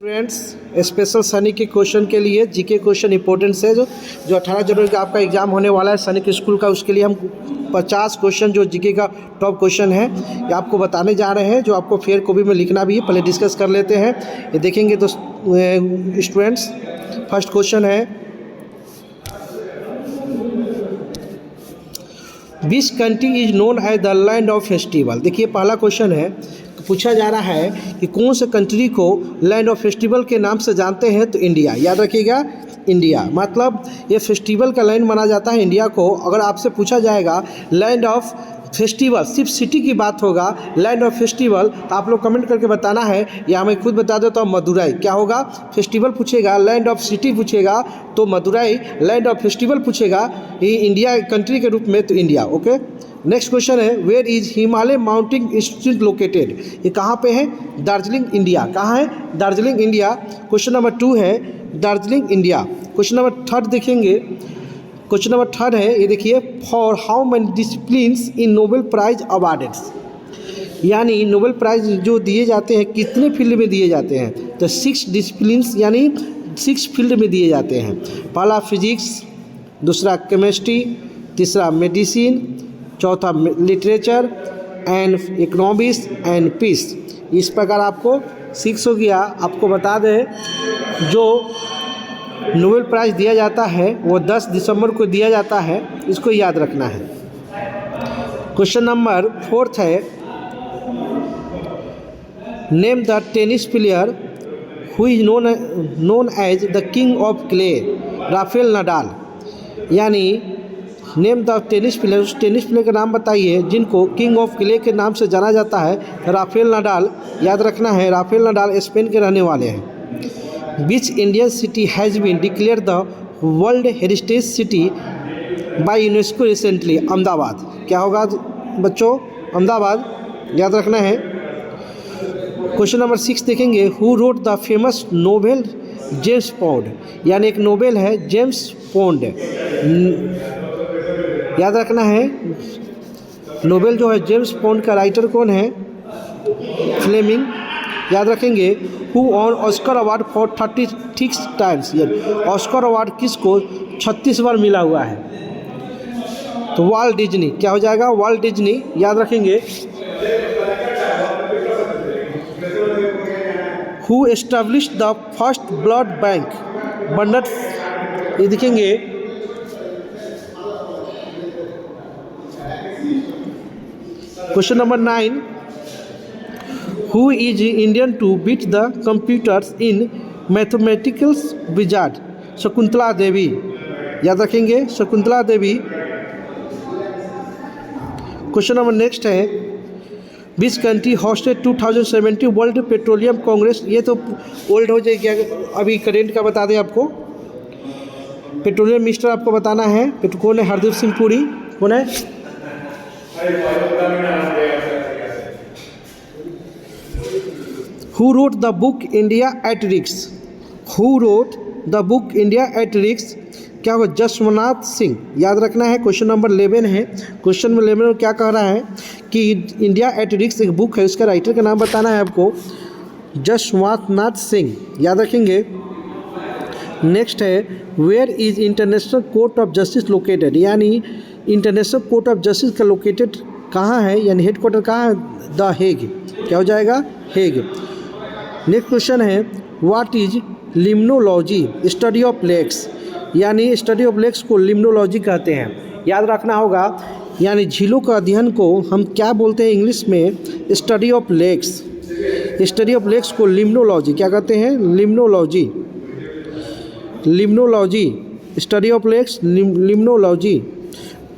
Friends, special Sunny के question के लिए जीके क्वेश्चन इंपॉर्टेंट है जो 18 जनवरी का आपका एग्जाम होने वाला है सैनिक स्कूल का। उसके लिए हम 50 क्वेश्चन जो जीके का टॉप क्वेश्चन है ये आपको बताने जा रहे हैं, जो आपको फेयर कॉपी में लिखना भी है। पहले डिस्कस कर लेते हैं, ये देखेंगे तो स्टूडेंट्स फर्स्ट क्वेश्चन है, which country is known as the land of festival. देखिए पहला क्वेश्चन है, पूछा जा रहा है कि कौन से कंट्री को लैंड ऑफ फेस्टिवल के नाम से जानते हैं, तो इंडिया। याद रखिएगा इंडिया, मतलब ये फेस्टिवल का लैंड माना जाता है इंडिया को। अगर आपसे पूछा जाएगा लैंड ऑफ फेस्टिवल, सिर्फ सिटी की बात होगा, लैंड ऑफ फेस्टिवल, तो आप लोग कमेंट करके बताना है, या मैं खुद बता देता हूँ मदुरई। क्या होगा, फेस्टिवल पूछेगा, लैंड ऑफ सिटी पूछेगा तो मदुरई, लैंड ऑफ फेस्टिवल पूछेगा ये इंडिया कंट्री के रूप में तो इंडिया। ओके, नेक्स्ट क्वेश्चन है, where is Himalaya mountain institute located. ये कहाँ पे है, दार्जिलिंग इंडिया। कहाँ है, दार्जिलिंग इंडिया। क्वेश्चन नंबर 2 है, दार्जिलिंग इंडिया। क्वेश्चन नंबर 3 देखेंगे, क्वेश्चन नंबर 3 है, ये देखिए, for how many disciplines in Nobel prize awarded. यानी नोबेल प्राइज जो दिए जाते हैं कितने फील्ड में दिए जाते हैं, तो 6 डिसिप्लिन्स यानी 6 फील्ड में दिए जाते हैं। पहला फिजिक्स, दूसरा केमिस्ट्री, तीसरा मेडिसिन, चौथा literature and economics and peace. इस प्रकार आपको 6 हो गया। आपको बता दें जो नोबेल प्राइज़ दिया जाता है वो 10 दिसंबर को दिया जाता है, इसको याद रखना है। क्वेश्चन नंबर 4 है, name the tennis player who is known as the king of clay. Rafael Nadal. यानी नेम द टेनिस प्लेयर, उस टेनिस प्लेयर का नाम बताइए जिनको किंग ऑफ क्ले के नाम से जाना जाता है। राफेल नडाल याद रखना है। राफेल नडाल स्पेन के रहने वाले हैं। Which Indian city has been declared the world heritage city by UNESCO recently. Ahmedabad. क्या होगा बच्चों, अहमदाबाद याद रखना है। क्वेश्चन नंबर 6 देखेंगे, who wrote the famous novel James pond. यानी एक नोवेल है जेम्स पॉन्ड, याद रखना है। नोबेल जो है जेम्स पॉन्ड का राइटर कौन है, फ्लेमिंग। याद रखेंगे, who on Oscar award for 36 times. Oscar award किसको 36 बार मिला हुआ है, तो वाल्ट डिज्नी। क्या हो जाएगा, वाल्ट डिज्नी। याद रखेंगे, who established the first blood bank बंडट। ये देखेंगे, question number 9, who is Indian to beat the computers in mathematicals wizard. Shakuntala Devi. याद रखेंगे, Shakuntala Devi. Question number next है, which country hosted 2017 world petroleum congress. ये तो ओल्ड हो जाएगी, अभी करेंट का बता दें आपको। पेट्रोलियम मिनिस्टर आपको बताना है, कौन है, हरदीप सिंह पुरी। कौन है, Who wrote the book India at Risk? Who wrote the book India at Risk? क्या होगा, जसवंत सिंह। याद रखना है। क्वेश्चन नंबर 11 है, क्वेश्चन नंबर 11 में क्या कह रहा है कि इंडिया एट रिस्क एक बुक है, उसका राइटर का नाम बताना है आपको, जसवंत सिंह। याद रखेंगे। नेक्स्ट है, where is international court of justice located. यानी इंटरनेशनल कोर्ट ऑफ जस्टिस का लोकेटेड कहाँ है, यानी हेडक्वार्टर कहाँ है, द हेग। क्या हो जाएगा, हेग। नेक्स्ट क्वेश्चन है, what is limnology, study of lakes. यानी स्टडी ऑफ लेक्स को लिम्नोलॉजी कहते हैं। याद रखना होगा, यानी झीलों का अध्ययन को हम क्या बोलते हैं इंग्लिश में, study of lakes. Study of lakes को लिम्नोलॉजी क्या कहते हैं, limnology. Limnology, study of lakes, limnology.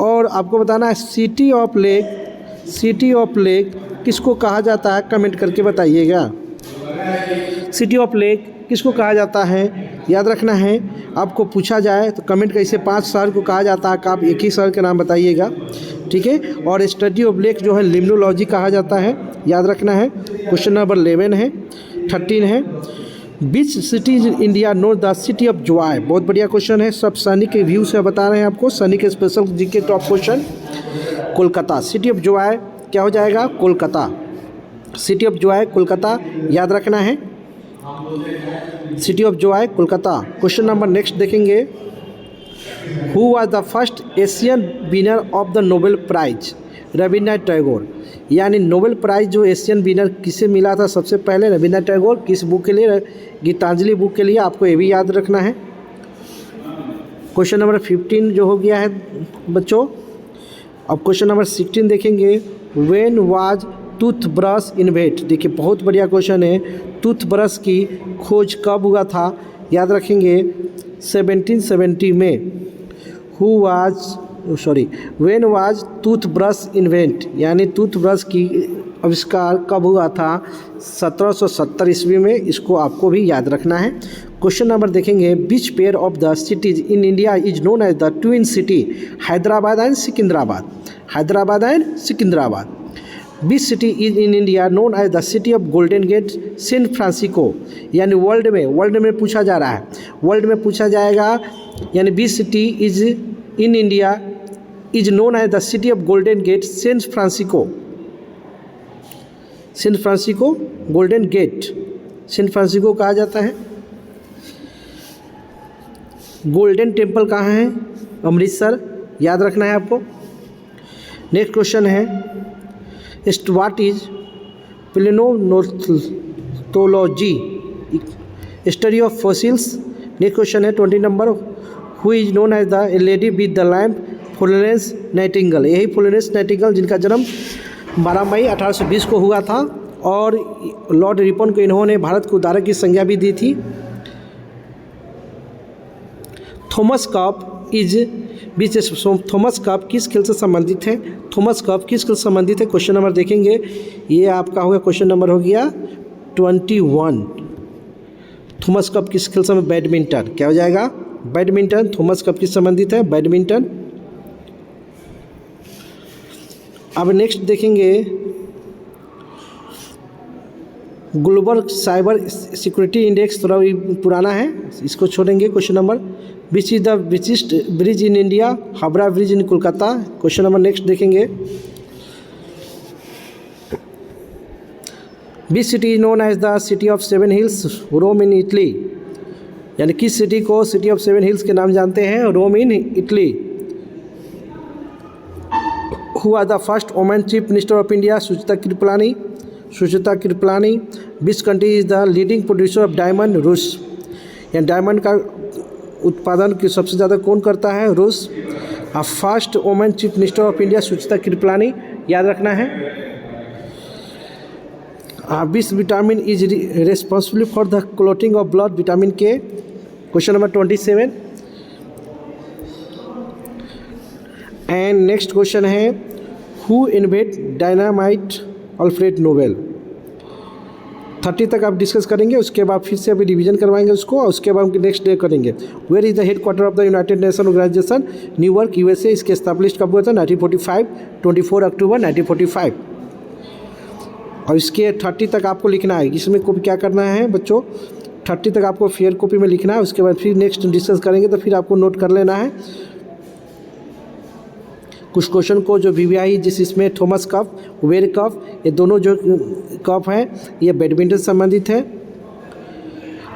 और आपको बताना है, city of lake, city of lake किसको कहा जाता है, कमेंट करके बताइएगा। सिटी ऑफ लेक किसको कहा जाता है, याद रखना है। आपको पूछा जाए तो कमेंट कैसे 5 शहर को कहा जाता है, कि आप एक ही शहर का नाम बताइएगा, ठीक है। और स्टडी ऑफ लेक जो है लिम्नोलॉजी कहा जाता है, याद रखना है। क्वेश्चन नंबर 11 है, 13 है, beach cities India know the city of joy. बहुत बढ़िया क्वेश्चन है, सब सनी के व्यू से बता रहे हैं आपको, सनी के special GK top question. Kolkata, city of Joy क्या हो जाएगा, कोलकाता। सिटी ऑफ जो है कोलकाता याद रखना है। City of joy Kolkata. Question number next देखेंगे, who was the first Asian winner of the Nobel prize? Rabindranath Tagore. यानी नोबेल प्राइज जो एशियन विनर किसे मिला था सबसे पहले? रविन्द्रनाथ टैगोर। किस बुक के लिए? गीतांजलि बुक के लिए। आपको ये भी याद रखना है। क्वेश्चन नंबर 15 जो हो गया है बच्चों। अब क्वेश्चन नंबर 16 देखेंगे, व्हेन वाज टूथब्रश इन्वेंट? देखिए बहुत बढ़िया क्वेश्चन है। टूथब्रश की खोज कब हुआ था? याद रखेंगे 1770 में। When was toothbrush invent? यानी टूथब्रश की आविष्कार कब हुआ था? 1770 ईस्वी में। इसको आपको भी याद रखना है। क्वेश्चन नंबर देखेंगे, which pair of the cities in India is known as the twin city? Hyderabad and Secunderabad. Hyderabad and Secunderabad. Which city is in India known as the city of golden gate? San Francisco. यानी world में पूछा जा रहा है, world में पूछा जाएगा। यानी which city is in India is known as the city of golden gate? San Francisco. San Francisco golden gate San Francisco कहा जाता है। गोल्डन टेम्पल कहाँ है? अमृतसर। याद रखना है आपको। नेक्स्ट क्वेश्चन है, what is palaeontology? Study of fossils. Next question है 20 number, who is known as the lady with the lamp? Florence Nightingale. यही फ्लोरेंस नाइटिंगेल जिनका जन्म 12 मई 1820 को हुआ था और लॉर्ड रिपन को इन्होंने भारत को उदारक की संज्ञा भी दी थी। थॉमस कप किस खेल से संबंधित है? थॉमस कप किस खेल से संबंधित है? क्वेश्चन नंबर देखेंगे, ये आपका होगा क्वेश्चन नंबर हो गया 21। थॉमस कप किस खेल से? बैडमिंटन। क्या हो जाएगा? बैडमिंटन। थॉमस कप किस संबंधित है? बैडमिंटन। अब नेक्स्ट देखेंगे, ग्लोबल साइबर सिक्योरिटी इंडेक्स थोड़ा पुराना है, इसको छोड़ेंगे। Question number, which is the विचिस्ट bridge in India? Howrah bridge in Kolkata. Question number next देखेंगे, which city is known as the city of 7 hills? Rome in Italy. यानी किस सिटी को सिटी ऑफ 7 हिल्स के नाम जानते हैं? Rome in Italy. Who are the first women chief minister of India? Sucheta Kripalani. Sucheta Kripalani. Which country is the leading producer of diamond? रूस। या diamond का उत्पादन की सबसे ज़्यादा कौन करता है? रूस। First women chief minister of India Sucheta Kripalani. याद रखना है। Which vitamin is responsible for the clotting of blood? Vitamin K. Question number 27। And next question है, who invent dynamite? Alfred Nobel. 30 तक आप डिस्कस करेंगे, उसके बाद फिर से अभी रिवीजन करवाएंगे उसको, और उसके बाद नेक्स्ट डे करेंगे। Where is the head quarter of the United Nation Organisation? New York, USA. इसके एस्टैब्लिश कब हुआ था? 1945, 24 अक्टूबर 1945। और इसके 30 तक आपको लिखना है। इसमें को क्या करना है बच्चों? 30 तक आपको फेयर कॉपी में लिखना है, उसके बाद फिर नेक्स्ट डिस्कस करेंगे, तो फिर आपको नोट कर लेना है कुछ क्वेश्चन को जो वीवीआई, जिस इसमें थॉमस कप, वेयर कप, ये दोनों जो कप हैं ये बैडमिंटन संबंधित है।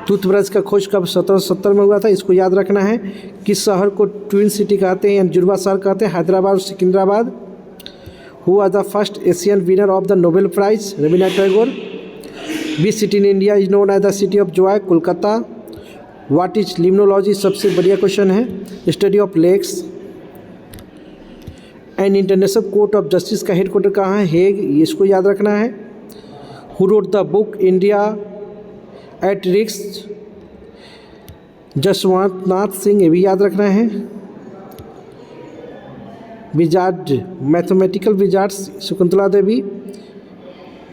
टूथब्रश का खोज कब? 1770 में हुआ था, इसको याद रखना है। किस शहर को ट्विन सिटी कहते हैं या जुड़वा शहर कहते हैं? हैदराबाद और Secunderabad. Who are the first Asian winner of the Nobel prize? Rabindranath Tagore. Which city in India is known as the city of joy? Kolkata. What is limnology? सबसे बढ़िया क्वेश्चन है। Study of lakes. And International court of justice का headquarter कहाँ है? Hague. इसको याद रखना है। Who wrote the book India at risk? Jaswant Nath Singh. ये भी याद रखना है। Wizard, mathematical Wizards, Shakuntala Devi.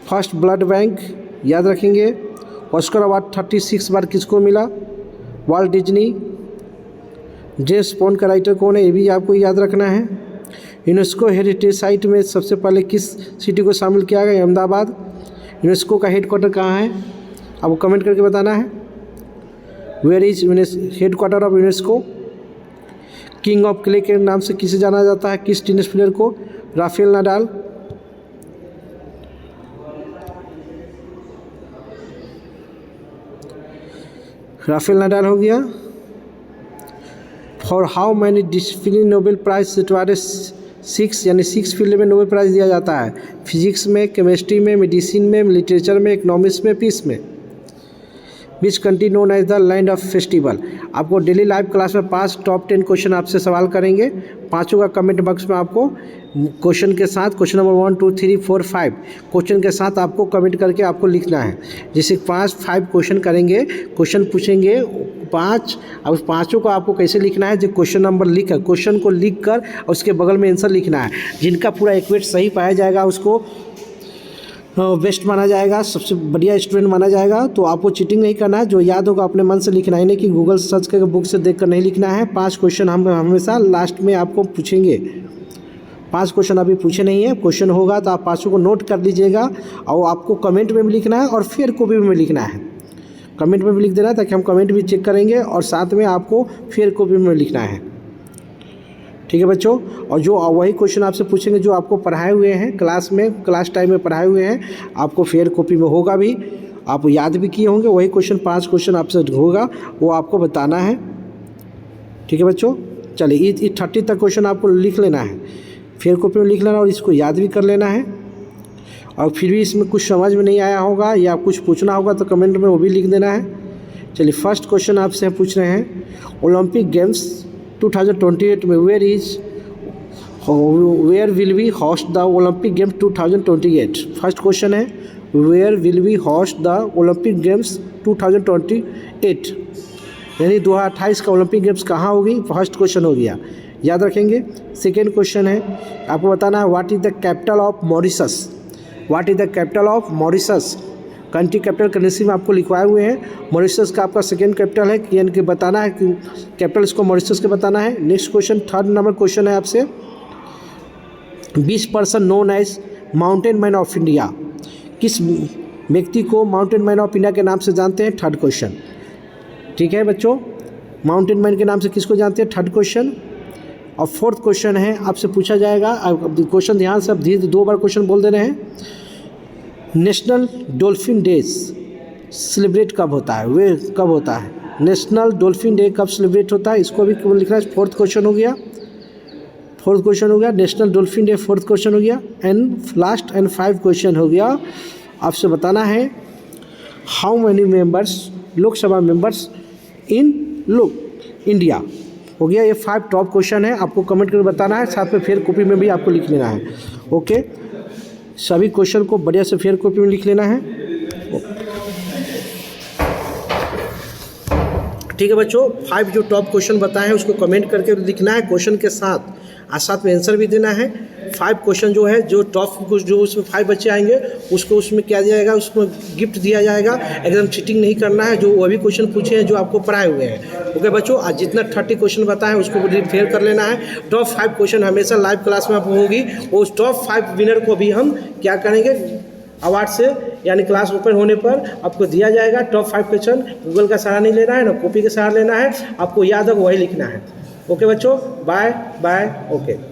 First blood bank याद रखेंगे। ऑस्कर अवार्ड 36 बार किसको मिला? Walt Disney. जेम्स बॉन्ड का राइटर कौन है? ये भी आपको याद रखना है। यूनेस्को हेरिटेज साइट में सबसे पहले किस सिटी को शामिल किया गया? अहमदाबाद। यूनेस्को का हेडक्वार्टर कहाँ है? आपको कमेंट करके बताना है। Where is headquarter of UNESCO? King of clay के नाम से किसे जाना जाता है? किस टेनिस प्लेयर को? Rafael Nadal. राफेल नाडाल हो गया। For how many discipline Nobel prize सिटवारे 6 यानी 6 फील्ड में नोबेल प्राइज़ दिया जाता है। फिजिक्स में, केमिस्ट्री में, मेडिसिन में, लिटरेचर में, इकोनॉमिक्स में, पीस में। Which country known as the land of festival. आपको डेली लाइव क्लास में 5 टॉप 10 क्वेश्चन आपसे सवाल करेंगे। पाँचों का कमेंट बॉक्स में आपको क्वेश्चन के साथ क्वेश्चन नंबर 1 2 3 4 5 क्वेश्चन के साथ आपको कमेंट करके आपको लिखना है। जैसे 5 क्वेश्चन करेंगे, क्वेश्चन पूछेंगे 5, अब उस पाँचों को आपको कैसे लिखना है, जो क्वेश्चन नंबर लिख कर क्वेश्चन को लिख कर और उसके बगल में आंसर लिखना है। जिनका पूरा इक्वेट सही पाया जाएगा उसको बेस्ट माना जाएगा, सबसे बढ़िया स्टूडेंट माना जाएगा। तो आपको चीटिंग नहीं करना है, जो याद होगा अपने मन से लिखना है, नहीं कि गूगल सर्च करके बुक से देखकर नहीं लिखना है। 5 क्वेश्चन हम हमेशा लास्ट में आपको पूछेंगे। 5 क्वेश्चन अभी पूछे नहीं है, क्वेश्चन होगा तो आप पाँचों को नोट कर लीजिएगा और आपको कमेंट में भी लिखना है और फेयर कॉपी में लिखना है। कमेंट में भी लिख देना है ताकि हम कमेंट भी चेक करेंगे और साथ में आपको फेयर कॉपी में लिखना है। ठीक है बच्चों, और जो वही क्वेश्चन आपसे पूछेंगे जो आपको पढ़ाए हुए हैं क्लास में, क्लास टाइम में पढ़ाए हुए हैं, आपको फेयर कॉपी में होगा भी, आप याद भी किए होंगे। वही क्वेश्चन 5 क्वेश्चन आपसे होगा, वो आपको बताना है। ठीक है बच्चों, चलिए 30 तक क्वेश्चन आपको लिख लेना है, फेयर कॉपी में लिख लेना और इसको याद भी कर लेना है। और फिर भी इसमें कुछ समझ में नहीं आया होगा या कुछ पूछना होगा तो कमेंट में वो भी लिख देना है। चलिए फर्स्ट क्वेश्चन आपसे पूछ रहे हैं, ओलंपिक गेम्स 2028 में where will be host the Olympic games 2028। First question है where will be host the Olympic games 2028, यानी 2028 का ओलंपिक गेम्स कहाँ होगी, फर्स्ट क्वेश्चन हो गया, याद रखेंगे। सेकेंड क्वेश्चन है आपको बताना है what is the capital of Mauritius. What is the capital of Mauritius, country capital currency में आपको लिखवाए हुए हैं। मॉरिशस का आपका सेकेंड कैपिटल है, यानी कि बताना है कि कैपिटल इसको मॉरिशस के बताना है। Next question, third number question है आपसे, 20 person known as mountain man of India. किस व्यक्ति को माउंटेन मैन ऑफ इंडिया के नाम से जानते हैं, थर्ड क्वेश्चन। ठीक है बच्चों, माउंटेन मैन के नाम से किसको जानते हैं, थर्ड क्वेश्चन। और फोर्थ क्वेश्चन है आपसे पूछा जाएगा, क्वेश्चन ध्यान से, अब धीरे 2 बार क्वेश्चन बोल दे रहे हैं। नेशनल डॉल्फिन डे सेलिब्रेट कब होता है, वे कब होता है, नेशनल डॉल्फिन डे कब सेलिब्रेट होता है, इसको भी लिखना है। फोर्थ क्वेश्चन हो गया, national dolphin day fourth question हो गया। एंड लास्ट एंड 5 क्वेश्चन हो गया, आपसे बताना है how many members, Lok Sabha members in India हो गया। ये 5 टॉप क्वेश्चन है, आपको कमेंट करके बताना है, साथ में फेयर कॉपी में भी आपको लिख लेना है। ओके, सभी क्वेश्चन को बढ़िया से फेयर कॉपी में लिख लेना है। ठीक है बच्चों, 5 जो टॉप क्वेश्चन बताए हैं उसको कमेंट करके लिखना है क्वेश्चन के साथ, और साथ में आंसर भी देना है। 5 क्वेश्चन जो है, जो टॉप जो उसमें 5 बच्चे आएंगे उसको उसमें क्या दिया जाएगा, उसमें गिफ्ट दिया जाएगा। एकदम चीटिंग नहीं करना है, जो वही क्वेश्चन पूछे हैं जो आपको पढ़ाए हुए हैं। ओके बच्चों, आज जितना 30 क्वेश्चन बताए उसको फेयर कर लेना है। टॉप 5 क्वेश्चन हमेशा लाइव क्लास में आप होगी, उस टॉप 5 विनर को भी हम क्या करेंगे, अवार्ड से, यानी क्लास ओपन होने पर आपको दिया जाएगा। टॉप 5 क्वेश्चन गूगल का सहारा नहीं लेना है ना कॉपी का सहारा लेना है, आपको याद हो वही लिखना है। ओके बच्चों, बाय बाय। ओके।